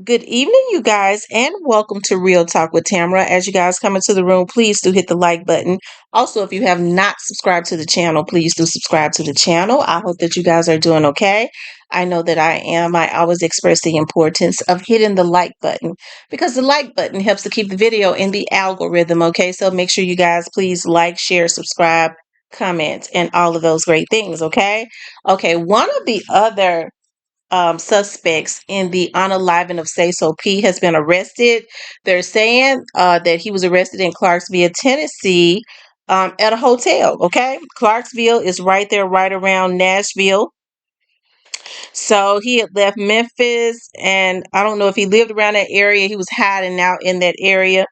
Good evening, you guys, and welcome to Real Talk with Tamara. As you guys come into the room, please do hit the like button. Also, if you have not subscribed to the channel, please do subscribe to the channel. I hope that you guys are doing okay. I know that I am. I always express the importance of hitting the like button because the like button helps to keep the video in the algorithm, okay? So make sure you guys please like, share, subscribe, comment, and all of those great things, okay? Okay, one of the other suspects in the unaliving of SAYSOP has been arrested. They're saying that he was arrested in Clarksville, Tennessee, at a hotel. Okay, Clarksville is right there, right around Nashville. So he had left Memphis, and I don't know if he lived around that area. He was hiding out in that area.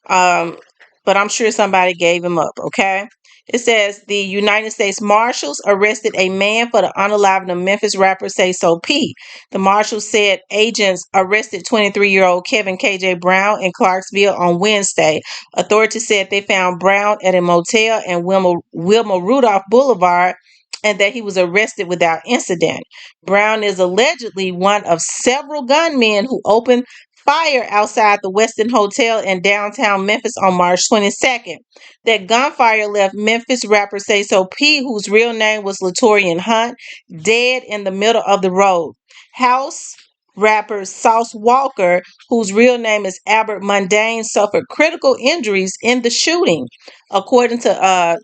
Um, but I'm sure somebody gave him up, okay? It says the United States Marshals arrested a man for the unaliving of Memphis rapper SAYSOP. The Marshals said agents arrested 23-year-old Kevin KJ Brown in Clarksville on Wednesday. Authorities said they found Brown at a motel in Wilma Rudolph Boulevard and that he was arrested without incident. Brown is allegedly one of several gunmen who opened fire outside the Westin Hotel in downtown Memphis on March 22nd. That gunfire left Memphis rapper SAYSOP, whose real name was Latorian Hunt, dead in the middle of the road. House rapper Sauce Walker, whose real name is Albert Mundane, suffered critical injuries in the shooting. According to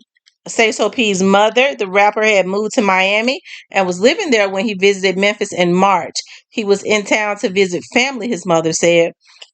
SAYSOP's mother, the rapper had moved to Miami and was living there when he visited Memphis in March. He was in town to visit family, his mother said.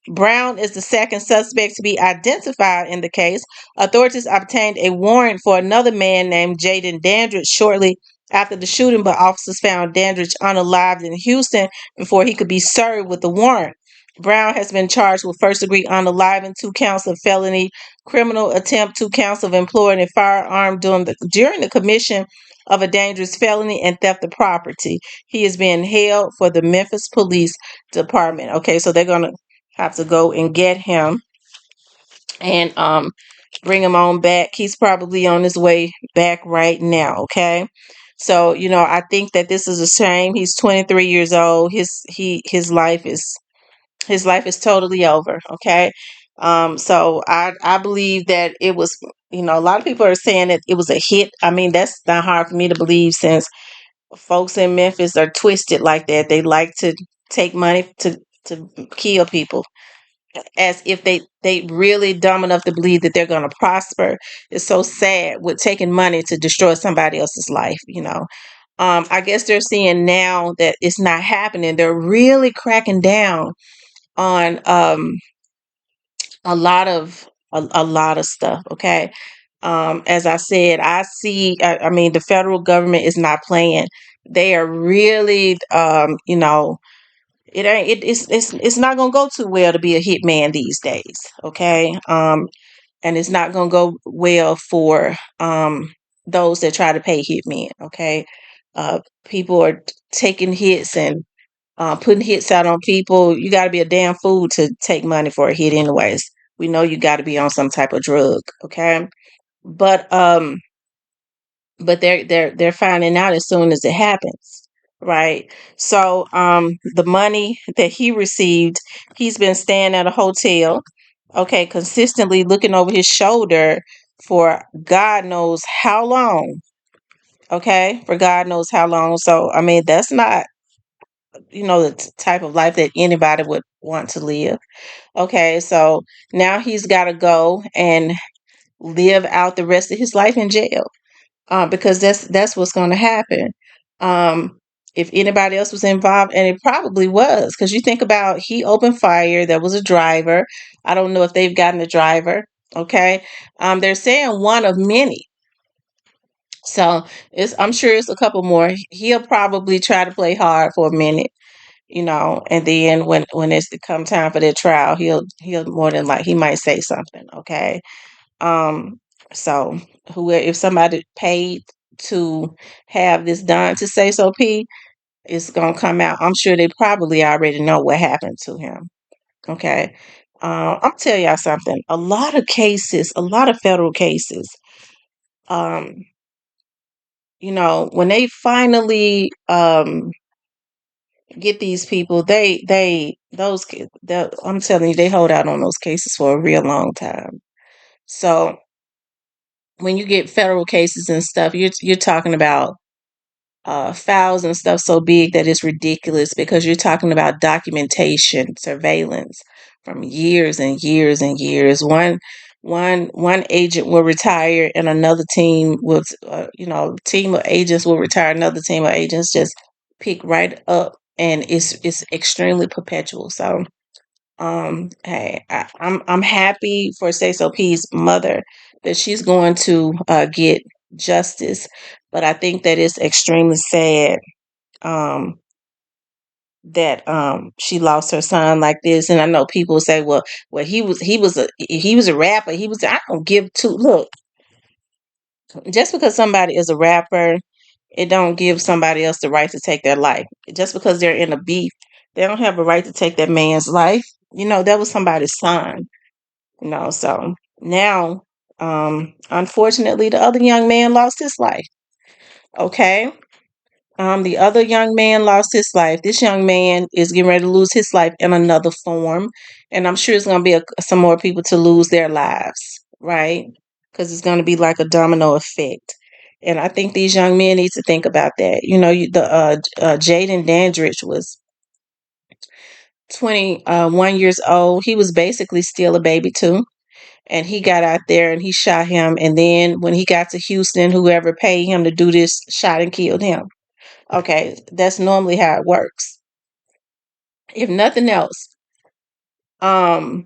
Brown is the second suspect to be identified in the case. Authorities obtained a warrant for another man named Jaden Dandridge shortly after the shooting, but officers found Dandridge unalived in Houston before he could be served with the warrant. Brown has been charged with first-degree unaliving, 2 counts of felony criminal attempt, 2 counts of employing a firearm during the commission of a dangerous felony, and theft of property. He is being held for the Memphis Police Department. Okay, so they're gonna have to go and get him and bring him on back. He's probably on his way back right now. Okay. So, I think that this is a shame. He's 23 years old. His life is totally over. Okay. So I believe that it was, a lot of people are saying that it was a hit. I mean, that's not hard for me to believe since folks in Memphis are twisted like that. They like to take money to kill people as if they really dumb enough to believe that they're going to prosper. It's so sad with taking money to destroy somebody else's life. I guess they're seeing now that it's not happening. They're really cracking down on a lot of stuff. Okay. As I said, I mean, the federal government is not playing. They are really, it's not gonna go too well to be a hitman these days. Okay. And it's not gonna go well for those that try to pay hitmen. Okay. People are taking hits and putting hits out on people. You got to be a damn fool to take money for a hit, anyways. We know you got to be on some type of drug, okay? But they're finding out as soon as it happens, right? So the money that he received, he's been staying at a hotel, okay, consistently looking over his shoulder for God knows how long, okay, for God knows how long. So I mean, that's not the type of life that anybody would want to live. Okay, so now he's got to go and live out the rest of his life in jail, because that's what's going to happen. Um, if anybody else was involved, and it probably was, because you think about he opened fire. There was a driver. I don't know if they've gotten the driver. Okay, they're saying one of many. So I'm sure it's a couple more. He'll probably try to play hard for a minute, and then when it's come time for their trial, he'll more than like he might say something. Okay. um so who if somebody paid to have this done to SAYSOP, it's gonna come out. I'm sure they probably already know what happened to him. Okay. I'll tell y'all something. A lot of federal cases, um when they finally get these people. I'm telling you, they hold out on those cases for a real long time. So when you get federal cases and stuff, you're talking about files and stuff so big that it's ridiculous, because you're talking about documentation, surveillance from years and years and years. One agent will retire, and another team will, team of agents will retire. Another team of agents just pick right up, and it's extremely perpetual. So, hey, I'm happy for SAYSOP's mother that she's going to get justice, but I think that it's extremely sad um that she lost her son like this. And I know people say, well, he was a rapper. I don't give two look. Just because somebody is a rapper, it don't give somebody else the right to take their life. Just because they're in a beef, they don't have a right to take that man's life. That was somebody's son. So now, unfortunately, the other young man lost his life. Okay. The other young man lost his life. This young man is getting ready to lose his life in another form, and I'm sure it's going to be some more people to lose their lives, right? Because it's going to be like a domino effect. And I think these young men need to think about that. Jaden Dandridge was 21 years old. He was basically still a baby too, and he got out there and he shot him. And then when he got to Houston, whoever paid him to do this shot and killed him. Okay, that's normally how it works. If nothing else, um,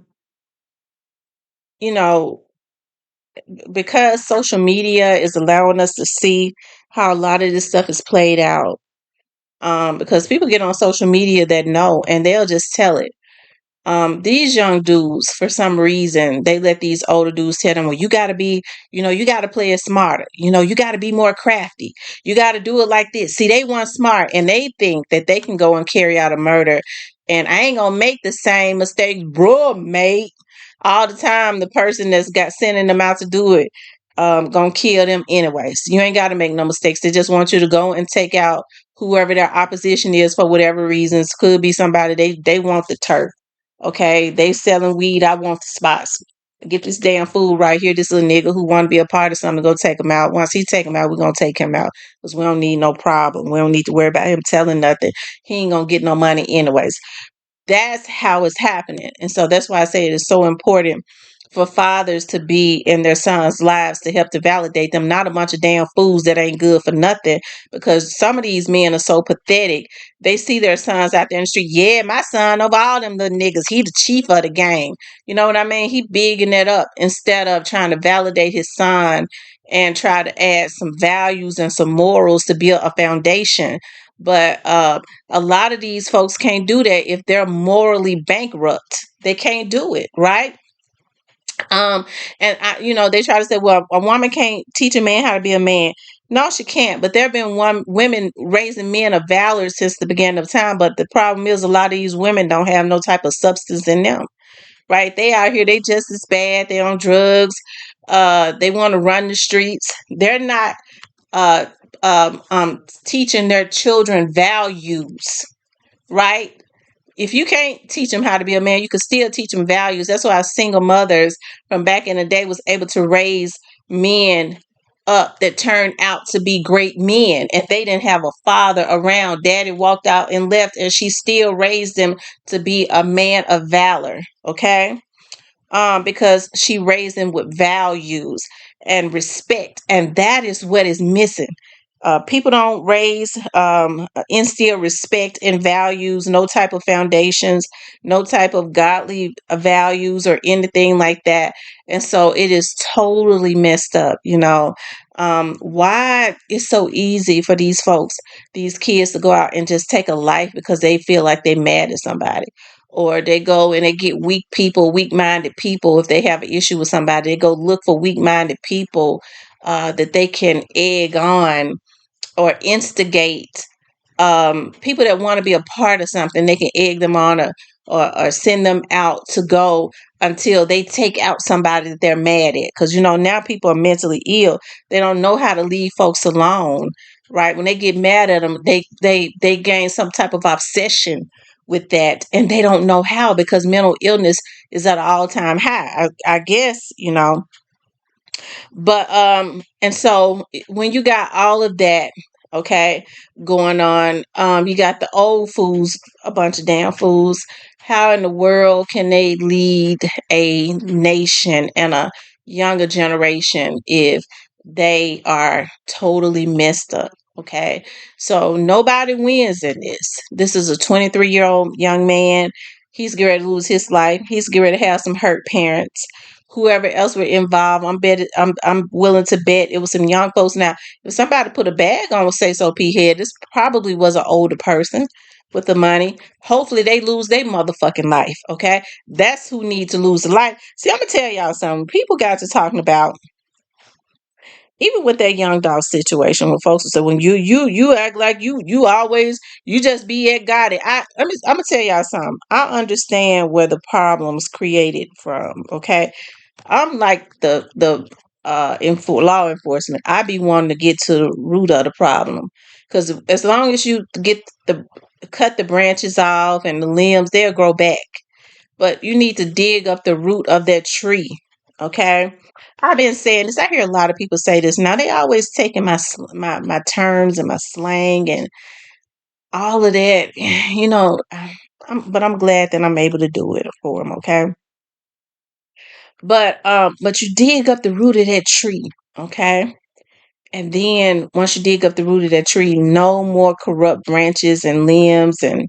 you know, because social media is allowing us to see how a lot of this stuff is played out. Because people get on social media that know, and they'll just tell it. These young dudes, for some reason, they let these older dudes tell them, well, you got to play it smarter. You got to be more crafty. You got to do it like this. See, they want smart, and they think that they can go and carry out a murder. And I ain't going to make the same mistakes, bro, mate. All the time, the person that's got sending them out to do it, gonna kill them anyways. You ain't got to make no mistakes. They just want you to go and take out whoever their opposition is for whatever reasons. Could be somebody they want the turf. Okay, they selling weed. I want the spots. Get this damn fool right here. This little nigga who want to be a part of something, go take him out. Once he take him out, we're going to take him out. Because we don't need no problem. We don't need to worry about him telling nothing. He ain't going to get no money anyways. That's how it's happening. And so that's why I say it is so important for fathers to be in their sons' lives to help to validate them, not a bunch of damn fools that ain't good for nothing. Because some of these men are so pathetic. They see their sons out there in the street. Yeah, my son over all them little niggas. He the chief of the game. You know what I mean? He bigging it up instead of trying to validate his son and try to add some values and some morals to build a foundation. But a lot of these folks can't do that if they're morally bankrupt. They can't do it, right? Um, and they try to say, well, a woman can't teach a man how to be a man. No, she can't. But there have been women raising men of valor since the beginning of time. But the problem is, a lot of these women don't have no type of substance in them, right? They out here, they just as bad. They on drugs. They want to run the streets. They're not uh, teaching their children values, right? If you can't teach them how to be a man, you can still teach them values. That's why single mothers from back in the day was able to raise men up that turned out to be great men. If they didn't have a father around, daddy walked out and left, and she still raised them to be a man of valor. Okay. Because she raised them with values and respect, and that is what is missing. People don't instill respect and values, no type of foundations, no type of godly values or anything like that. And so it is totally messed up, Why it's so easy for these folks, these kids, to go out and just take a life because they feel like they're mad at somebody. Or they go and they get weak-minded people. If they have an issue with somebody, they go look for weak-minded people that they can egg on or instigate. People that want to be a part of something, they can egg them on, or send them out to go until they take out somebody that they're mad at. Because now people are mentally ill. They don't know how to leave folks alone. right? When they get mad at them, they gain some type of obsession with that, and they don't know how, because mental illness is at an all-time high. I guess, but and so when you got all of that, okay, going on, you got the old fools, a bunch of damn fools. How in the world can they lead a nation and a younger generation if they are totally messed up? Okay, so nobody wins in this. This is a 23-year-old young man. He's getting ready to lose his life. He's getting ready to have some hurt parents. Whoever else were involved, I'm willing to bet it was some young folks. Now, if somebody put a bag on with SAYSOP head, this probably was an older person with the money. Hopefully they lose their motherfucking life. Okay. That's who needs to lose the life. See, I'm gonna tell y'all something. People got to talking about, even with that young dog situation, when folks say, when you act like you always, you just be at God it. I'm gonna tell y'all something. I understand where the problems created from. Okay, I'm like law enforcement. I be wanting to get to the root of the problem, because as long as you get the cut the branches off and the limbs, they'll grow back. But you need to dig up the root of that tree. Okay, I've been saying this. I hear a lot of people say this now. They always taking my terms and my slang and all of that. But I'm glad that I'm able to do it for them. Okay. But you dig up the root of that tree, okay? And then once you dig up the root of that tree, no more corrupt branches and limbs and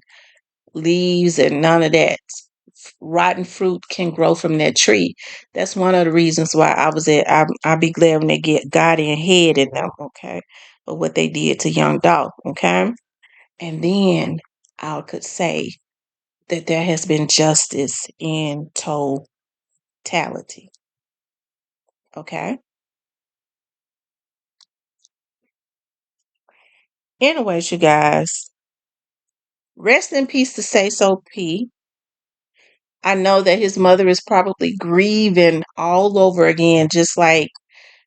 leaves and none of that. Rotten fruit can grow from that tree. That's one of the reasons why I'll be glad when they get God in head in them, okay? But what they did to young dog, okay? And then I could say that there has been justice in totality, okay? Anyways, you guys, rest in peace to SAYSOP. I know that his mother is probably grieving all over again, just like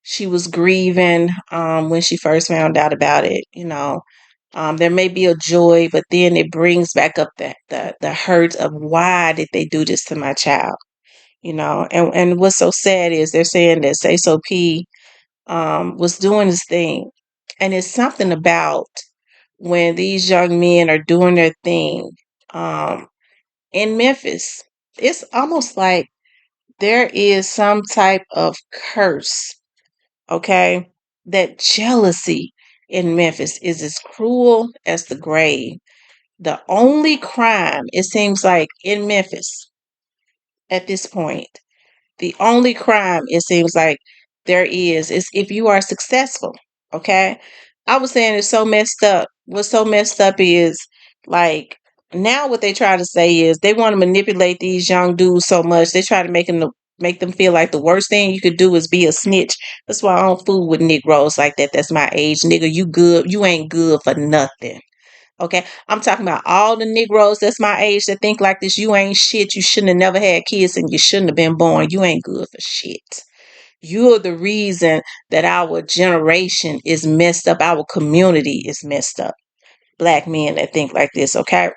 she was grieving when she first found out about it. There may be a joy, but then it brings back up the hurt of, why did they do this to my child? And what's so sad is they're saying that SAYSOP was doing his thing, and it's something about when these young men are doing their thing. Um, in Memphis, it's almost like there is some type of curse, okay? That jealousy in Memphis is as cruel as the grave. The only crime, it seems like, in Memphis at this point, the only crime, it seems like, there is if you are successful, okay? I was saying it's so messed up. What's so messed up is, like, now what they try to say is they want to manipulate these young dudes so much. They try to make them feel like the worst thing you could do is be a snitch. That's why I don't fool with Negroes like that. That's my age, nigga. You good? You ain't good for nothing. Okay, I'm talking about all the Negroes that's my age that think like this. You ain't shit. You shouldn't have never had kids, and you shouldn't have been born. You ain't good for shit. You're the reason that our generation is messed up. Our community is messed up. Black men that think like this, okay?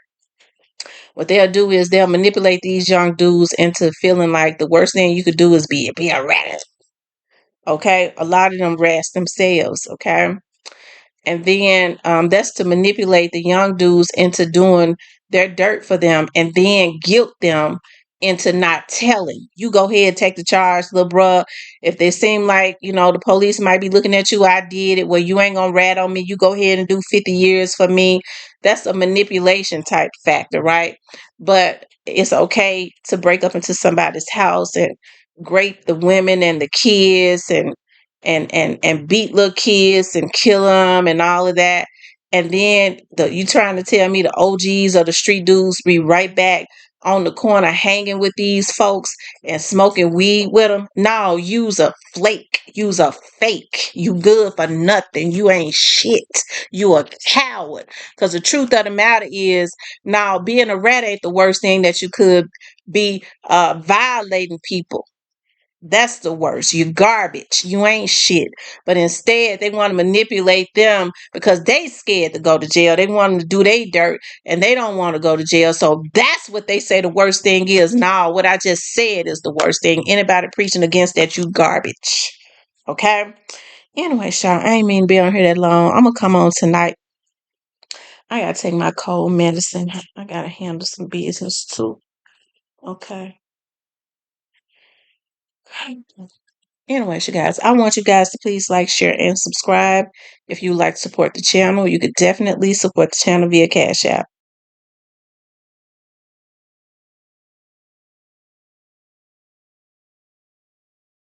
What they'll do is they'll manipulate these young dudes into feeling like the worst thing you could do is be a rat. Okay? A lot of them rats themselves, okay? And then that's to manipulate the young dudes into doing their dirt for them, and then guilt them into not telling. You go ahead, take the charge, little bruh. If they seem like, the police might be looking at you, I did it. Well, you ain't gonna rat on me. You go ahead and do 50 years for me. That's a manipulation type factor, right? But it's okay to break up into somebody's house and rape the women and the kids, and beat little kids and kill them and all of that. And then you trying to tell me the OGs or the street dudes be right back on the corner hanging with these folks and smoking weed with them? No, use a flake. Use a fake. You good for nothing. You ain't shit. You a coward. Because the truth of the matter is, now being a rat ain't the worst thing that you could be, violating people. That's the worst. You garbage. You ain't shit. But instead, they want to manipulate them because they scared to go to jail. They want them to do their dirt and they don't want to go to jail. So that's what they say the worst thing is. Nah, what I just said is the worst thing. Anybody preaching against that, you garbage. Okay? Anyway, Sean, I ain't mean to be on here that long. I'm going to come on tonight. I got to take my cold medicine. I got to handle some business too. Okay. Anyways, you guys, I want you guys to please like, share, and subscribe. If you like to support the channel, you could definitely support the channel via Cash App.